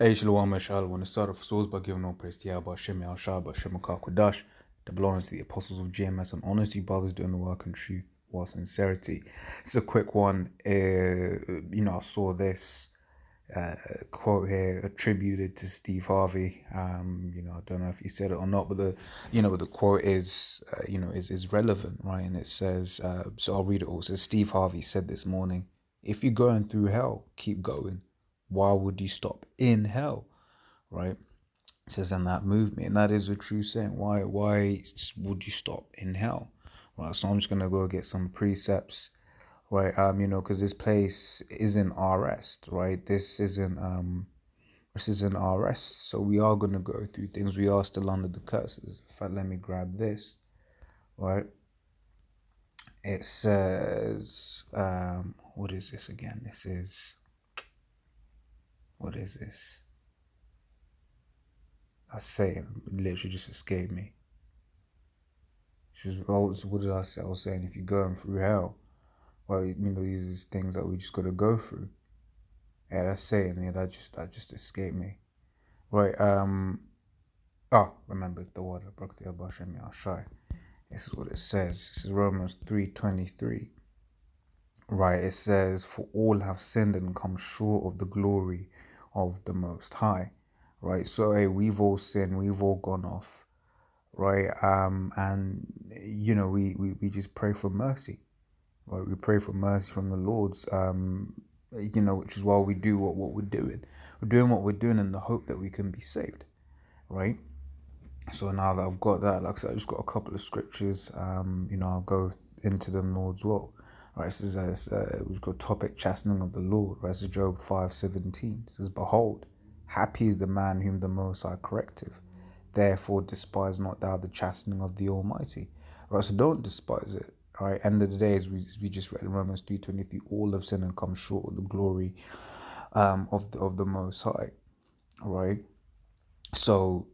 Hey, Shalom, Mashallah. I want to start off souls by giving all praise to Yahweh, Shem, Al Shah, Shem, Kodash, the belonging to the apostles of GMS and honesty, brothers doing the work in truth while sincerity. It's a quick one. I saw this quote here attributed to Steve Harvey. I don't know if he said it or not, but the quote is, is relevant, right? And it says, so I'll read it all. It says, Steve Harvey said this morning, if you're going through hell, keep going. Why would you stop in hell? Right? It says, and that moved me. And that is a true saying. Why would you stop in hell? Right. So I'm just gonna go get some precepts, right? Because this place isn't our rest, right? This isn't our rest. So we are gonna go through things. We are still under the curses. In fact, let me grab this. Right. It says, what is this again? What is this? I say it literally just escaped me. This is, what did I say? I was saying if you're going through hell, well, these are things that we just got to go through. Yeah, that's saying, that just escaped me. Right. Remember the word of Brakti Abashemi Ashai. This is what it says. This is Romans 3:23. Right. It says, for all have sinned and come short of the glory of the Most High. Right. So, hey, we've all sinned. We've all gone off. Right. And we just pray for mercy. Right, we pray for mercy from the Lord's, which is why we do what we're doing. We're doing what we're doing in the hope that we can be saved, right? So now that I've got that, like I said, I just got a couple of scriptures. I'll go into them more as well. Right, it says, we've got topic chastening of the Lord. Right, this is Job 5:17. It says, behold, happy is the man whom the Most High correcteth. Therefore despise not thou the chastening of the Almighty. Right, so don't despise it. All right, end of the day, as we just read in Romans 3:23, all have sinned and come short of the glory of the Most High. All right, so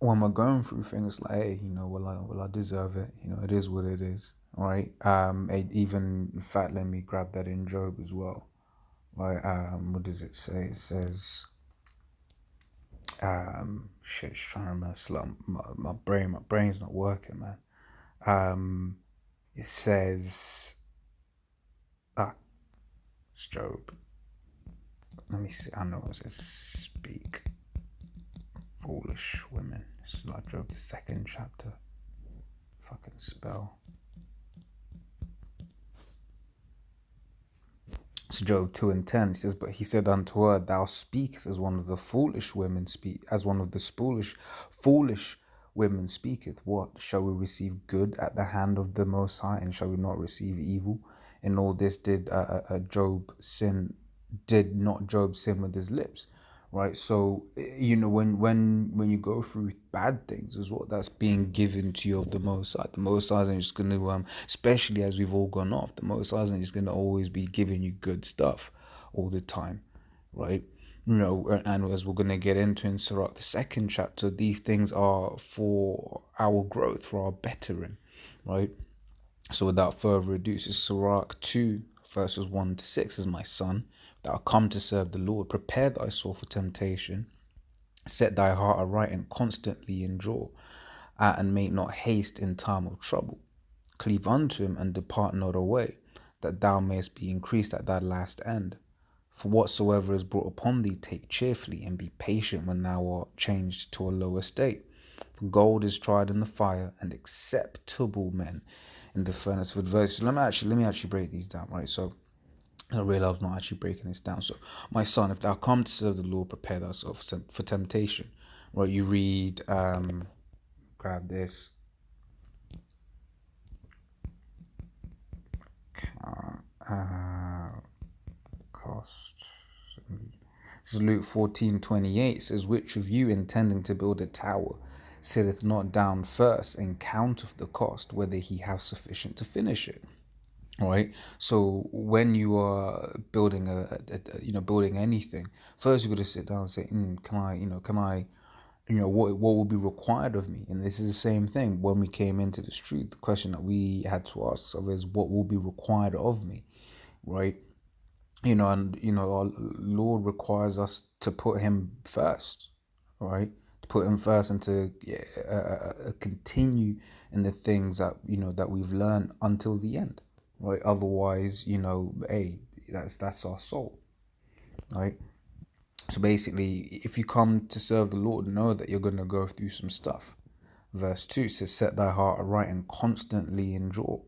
when we're going through things like, hey, will I deserve it? It is what it is. All right. Even in fact, let me grab that in Job as well. Right. What does it say? It says, it's trying to mess up my brain. My brain's not working, man. It says, it's Job. Let me see. I know it says, speak, foolish women. This is like Job, the 2nd chapter. If I can spell. It's Job 2:10. It says, but he said unto her, thou speakest as one of the foolish women speak, as one of the foolish women speaketh. What? Shall we receive good at the hand of the Most High, and shall we not receive evil? In all this did Job sin? Did not Job sin with his lips? Right. So when you go through bad things, is what that's being given to you of the Most High. The Most High isn't just going to especially as we've all gone off, the Most High isn't just going to always be giving you good stuff all the time, right? And as we're going to get into in Sirach, the 2nd chapter, these things are for our growth, for our bettering, right? So without further ado, this is Sirach 2 verses 1-6. As my son, thou come to serve the Lord, prepare thy soul for temptation, set thy heart aright and constantly endure, and make not haste in time of trouble. Cleave unto him and depart not away, that thou mayest be increased at thy last end. For whatsoever is brought upon thee, take cheerfully, and be patient when thou art changed to a lower state. For gold is tried in the fire, and acceptable men in the furnace of adversity. So let me actually break these down, right? So I realize I'm not actually breaking this down. So, my son, if thou come to serve the Lord, prepare thyself for temptation. Right? You read, grab this. Cost. This is Luke 14:28. It says, which of you intending to build a tower sitteth not down first and counteth the cost, whether he have sufficient to finish it? Right. So when you are building building anything, first you got to sit down and say, can I, what will be required of me? And this is the same thing when we came into the street. The question that we had to ask ourselves is, what will be required of me, right? and our Lord requires us to put him first, right? To put him first and to continue in the things that that we've learned until the end, right? Otherwise, hey, that's our soul, right? So basically, if you come to serve the Lord, know that you're going to go through some stuff. Verse 2 says, set thy heart aright and constantly endure,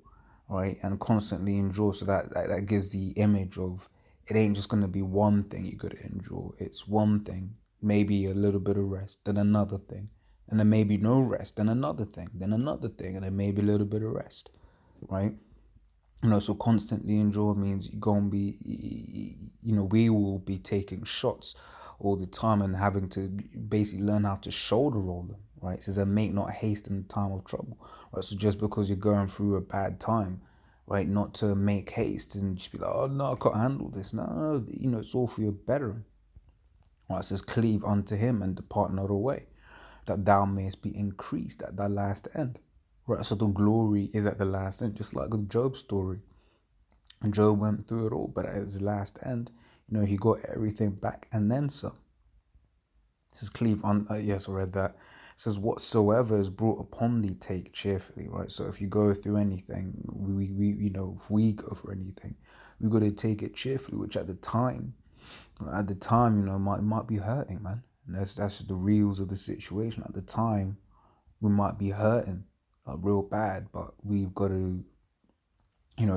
right? And constantly endure. So that gives the image of it ain't just going to be one thing you got to endure. It's one thing, maybe a little bit of rest, then another thing. And then maybe no rest, then another thing, then another thing, and then maybe a little bit of rest, right? So constantly endure means you're gonna be, we will be taking shots all the time and having to basically learn how to shoulder roll them, right? It says, and make not haste in the time of trouble, right? So just because you're going through a bad time, right, not to make haste and just be like, oh no, I can't handle this. No, it's all for your bettering, right? It says, cleave unto him and depart not away, that thou mayest be increased at thy last end. Right, so the glory is at the last end, just like the Job story. And Job went through it all, but at his last end, he got everything back and then some. It says, cleave on, yes, I read that. It says, whatsoever is brought upon thee, take cheerfully, right? So if you go through anything, if we go through anything, we got to take it cheerfully, which at the time, might be hurting, man. And that's just the reals of the situation. At the time, we might be hurting, like real bad, but we've got to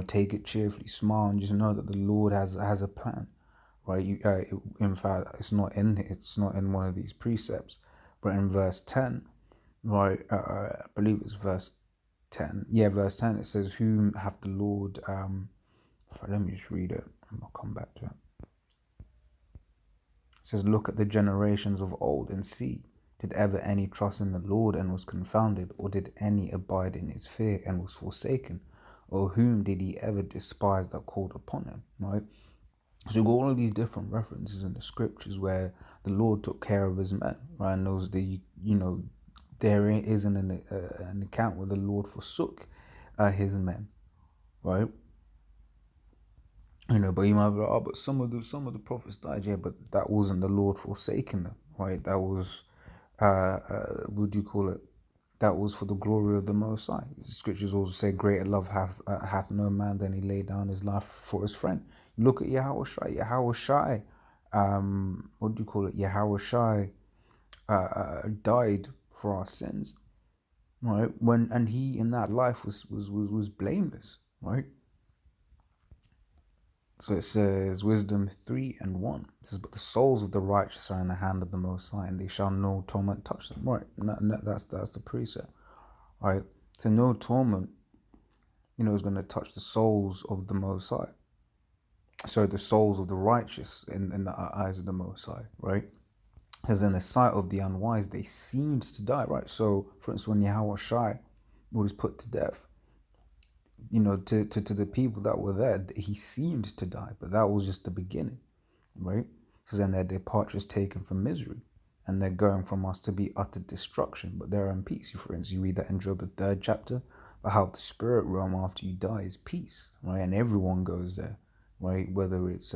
take it cheerfully, smile, and just know that the Lord has a plan, right? In fact, it's not in one of these precepts, but in verse 10, right? I believe it's verse 10. Yeah, verse 10. It says, "Whom hath the Lord?" Let me just read it, and I'll come back to it. It says, "Look at the generations of old and see. Did ever any trust in the Lord and was confounded, or did any abide in his fear and was forsaken? Or whom did he ever despise that called upon him?" Right? So you've got all of these different references in the scriptures where the Lord took care of his men, right? And those there isn't an account where the Lord forsook his men, right? But you might be like, oh, but some of the prophets died, yeah, but that wasn't the Lord forsaking them, right? That was, what do you call it? That was for the glory of the Most High. The scriptures also say, greater love hath no man than he laid down his life for his friend. You look at Yahushai, what do you call it? Yahushai died for our sins, right? And he in that life was blameless, right? So it says, Wisdom 3:1. It says, but the souls of the righteous are in the hand of the Most High, and they shall no torment touch them. Right, that's the precept, right? So no torment, is going to touch the souls of the Most High. So the souls of the righteous in the eyes of the Most High, right? It says, in the sight of the unwise, they seemed to die, right? So, for instance, when Yahushai was put to death, to the people that were there, he seemed to die, but that was just the beginning, right? So then their departure is taken from misery, and they're going from us to be utter destruction, but they're in peace. For instance, you read that in Job, the 3rd chapter, about how the spirit realm after you die is peace, right? And everyone goes there, right? Whether it's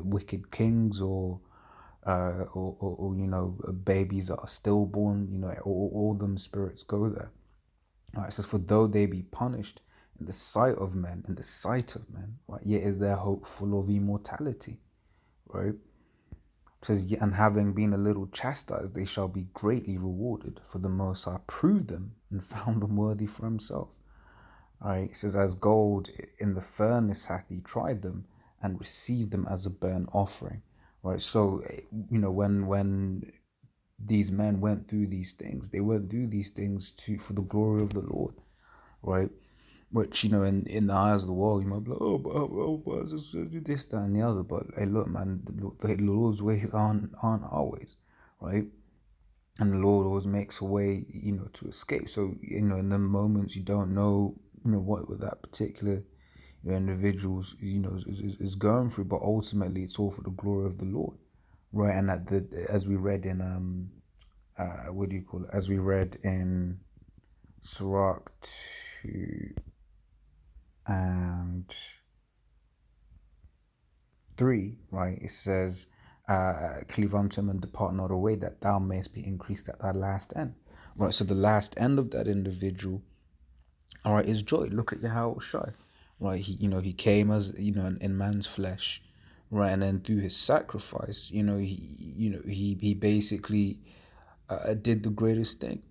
wicked kings or babies that are stillborn, all them spirits go there. All right, it says, for though they be punished in the sight of men, right, yet is their hope full of immortality, right? It says, and having been a little chastised, they shall be greatly rewarded, for the Most High proved them and found them worthy for himself. All right, it says, as gold in the furnace hath he tried them and received them as a burnt offering, right? So, when these men went through these things, they went through these things for the glory of the Lord, right? Which, in the eyes of the world, you might be like, but this, that, and the other. But hey, look, man, the Lord's ways aren't our ways, right? And the Lord always makes a way, to escape. So, in the moments you don't know, what with that particular individuals, is going through, but ultimately it's all for the glory of the Lord, right? And as we read in what do you call it? As we read in Sirach 2 and 3, right, it says, cleave unto him and depart not away, that thou mayest be increased at thy last end. Right, so the last end of that individual, all right, is joy. Look at Yahweh Shai. Right, he came as, in man's flesh, right, and then through his sacrifice, he basically did the greatest thing,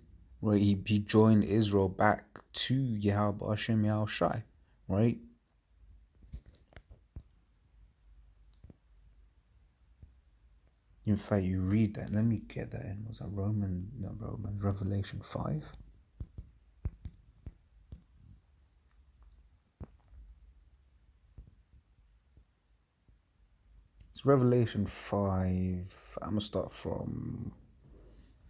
right? He joined Israel back to Yahweh Hashem Yahweh Shai, right? In fact, you read that. Let me get that in. Was that Revelation 5? It's Revelation 5. I'm gonna start from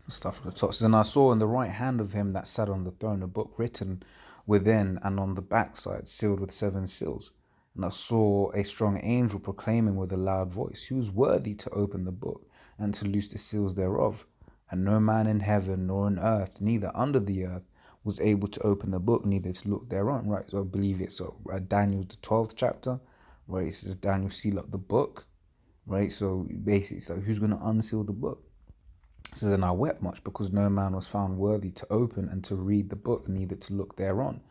the top. It says, and I saw in the right hand of him that sat on the throne a book written within and on the backside, sealed with 7 seals. And I saw a strong angel proclaiming with a loud voice, who is worthy to open the book and to loose the seals thereof? And no man in heaven nor on earth, neither under the earth, was able to open the book, neither to look thereon. Right, so I believe it's Daniel, the 12th chapter, where it says, Daniel, seal up the book. Right, so basically, so who's going to unseal the book? It says, and I wept much because no man was found worthy to open and to read the book, neither to look thereon.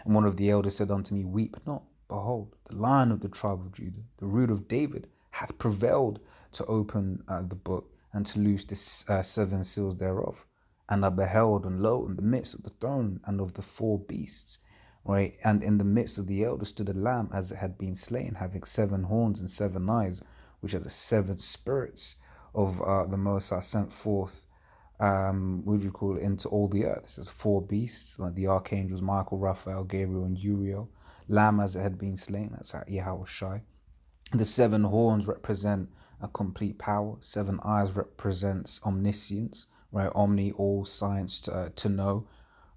And one of the elders said unto me, weep not. Behold, the Lion of the tribe of Judah, the root of David, hath prevailed to open the book and to loose the 7 seals thereof. And I beheld, and lo, in the midst of the throne and of the 4 beasts, right, and in the midst of the elders stood a lamb as it had been slain, having 7 horns and 7 eyes, which are the 7 spirits of the Most High sent forth, what do you call it, into all the earth. It says 4 beasts, like the archangels Michael, Raphael, Gabriel, and Uriel. Lamb as it had been slain, that's at Yahweh Shai. The 7 horns represent a complete power. 7 eyes represents omniscience, right? Omni, all, science, to know,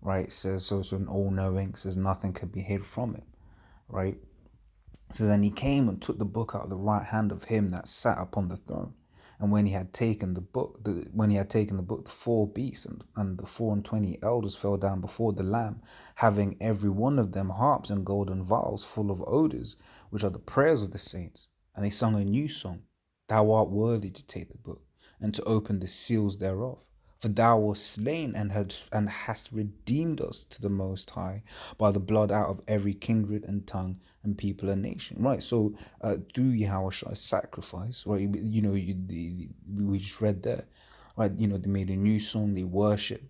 right? It says so an all-knowing. It says nothing could be hid from it, right? It says, and he came and took the book out of the right hand of him that sat upon the throne. And when he had taken the book, the 4 beasts and the 24 elders fell down before the Lamb, having every one of them harps and golden vials full of odors, which are the prayers of the saints. And they sung a new song, Thou art worthy to take the book and to open the seals thereof. For thou wast slain and hast redeemed us to the Most High by the blood out of every kindred and tongue and people and nation. Right. So through Yahweh's sacrifice, right? We just read there, right? They made a new song. They worship,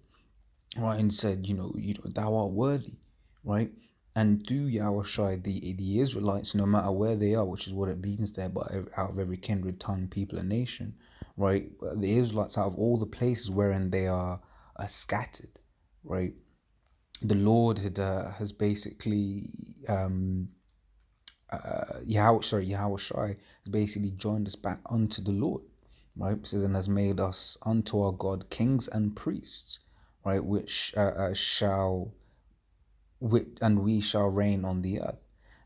right, and said, thou art worthy, right? And through Yahweh, the Israelites, no matter where they are, which is what it means there, but out of every kindred, tongue, people, and nation, right? The Israelites, out of all the places wherein they are scattered, right? The Lord has basically Yahweh Shai has basically joined us back unto the Lord, right? It says, and has made us unto our God kings and priests, right? And we shall reign on the earth.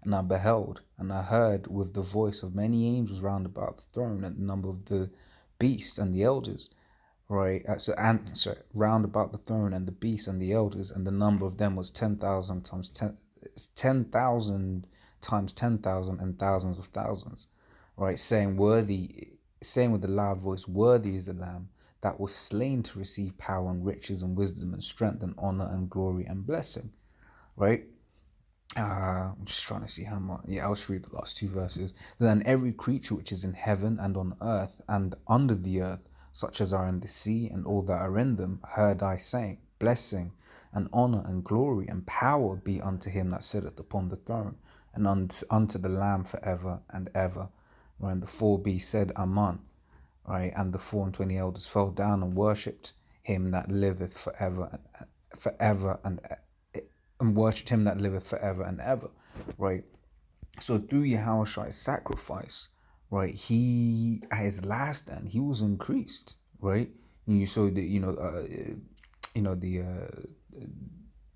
And I beheld, and I heard with the voice of many angels round about the throne, and the number of the beasts and the elders, right? So round about the throne and the beasts and the elders, and the number of them was 10,000 times 10,000 times 10,000 and thousands of thousands, right? Saying with a loud voice, worthy is the Lamb that was slain to receive power and riches and wisdom and strength and honor and glory and blessing, right? I'm just trying to see how much. Yeah, I'll just read the last 2 verses. Then every creature which is in heaven and on earth and under the earth, such as are in the sea and all that are in them, heard I saying, blessing and honor and glory and power be unto him that sitteth upon the throne, and unto the Lamb forever and ever. Right, and the 4 beasts said, Amen. Right, and the 24 elders fell down and worshipped him that liveth forever and worshipped him that liveth forever and ever, right? So through Yahweh's sacrifice, right, he at his last end he was increased, right? And you saw the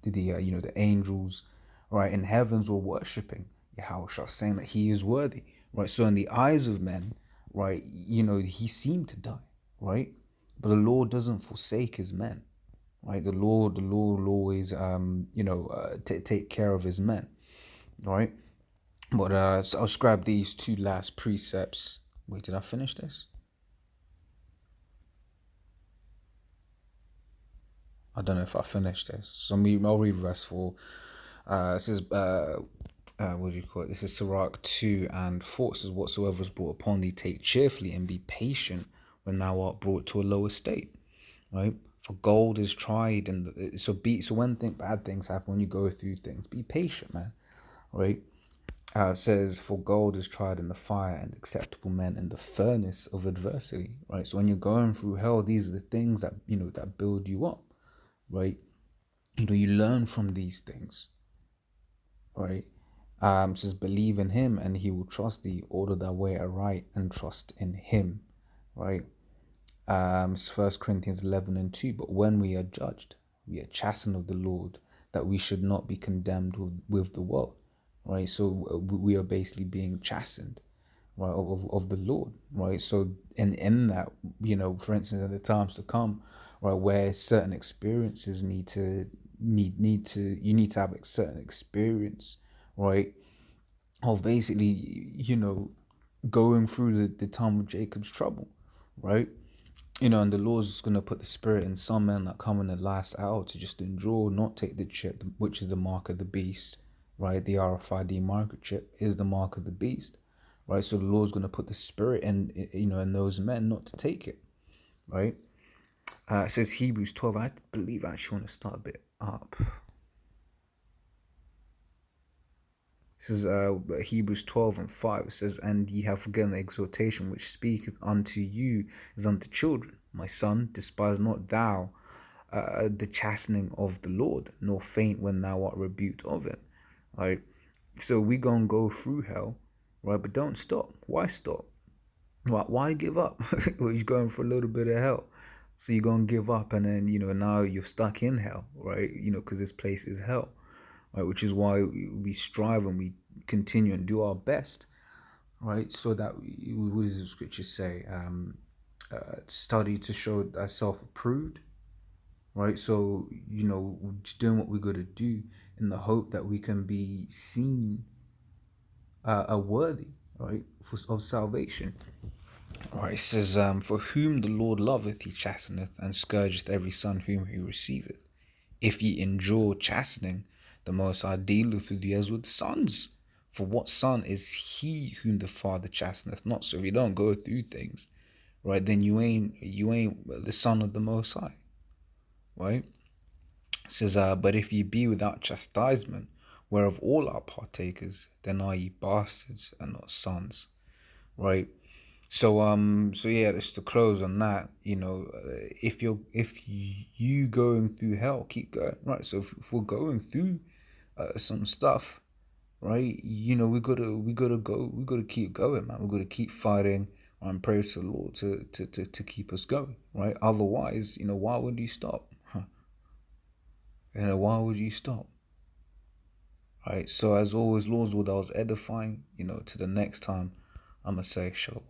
the angels, right, in heavens were worshiping Yahweh, saying that he is worthy, right? So in the eyes of men, right, he seemed to die, right? But the Lord doesn't forsake his men, right? The Lord will always take care of his men, right? But so I'll grab these two last precepts. Wait, did I finish this? I don't know if I finished this. So I'll read verse 4. This is what do you call it? This is Sirach 2 and 4. It says, whatsoever is brought upon thee, take cheerfully and be patient when thou art brought to a low estate. Right? For gold is tried, and so when bad things happen, when you go through things, be patient, man. Right? It says, for gold is tried in the fire, and acceptable men in the furnace of adversity. Right? So when you're going through hell, these are the things that that build you up. Right? You learn from these things. Right? Says, believe in him and he will trust thee. Order thy way aright and trust in him. Right? It's 1 Corinthians 11 and 2. But when we are judged, we are chastened of the Lord, that we should not be condemned with the world. Right? So we are basically being chastened, right, of the Lord. Right? So in that, for instance, in the times to come, right, where certain experiences you need to have a certain experience, right, of basically, going through the time of Jacob's trouble, right? And the Lord's just gonna put the spirit in some men that come in the last hour to just endure, not take the chip, which is the mark of the beast, right? The RFID microchip is the mark of the beast, right? So the Lord's gonna put the spirit in those men not to take it, right? It says Hebrews 12. I believe I actually want to start a bit up. This is Hebrews 12 and 5. It says, and ye have forgotten the exhortation which speaketh unto you as unto children. My son, despise not thou the chastening of the Lord, nor faint when thou art rebuked of it. Right? So we gonna go through hell, right? But don't stop. Why stop? Why give up? Well, you're going for a little bit of hell. So you're gonna give up, and then now you're stuck in hell, right? Because this place is hell. Right, which is why we strive and we continue and do our best, right? So that what does the scripture say? Study to show thyself approved, right? So just doing what we got to do in the hope that we can be seen worthy, right, of salvation. Right, it says, for whom the Lord loveth, he chasteneth, and scourgeth every son whom he receiveth. If ye endure chastening, the Most High dealeth with you as with sons. For what son is he whom the Father chasteneth not? So if you don't go through things, right, then you ain't the son of the Most High, right? It says, but if ye be without chastisement, whereof all are partakers, then are ye bastards and not sons, right? So yeah, just to close on that, if you going through hell, keep going, right? So if we're going through some stuff, right, we gotta keep going, man. We gotta keep fighting and pray to the Lord to keep us going, right? Otherwise, why would you stop? Why would you stop? Right. So as always, Lord's, what I was edifying, to the next time, I'm gonna say shalom.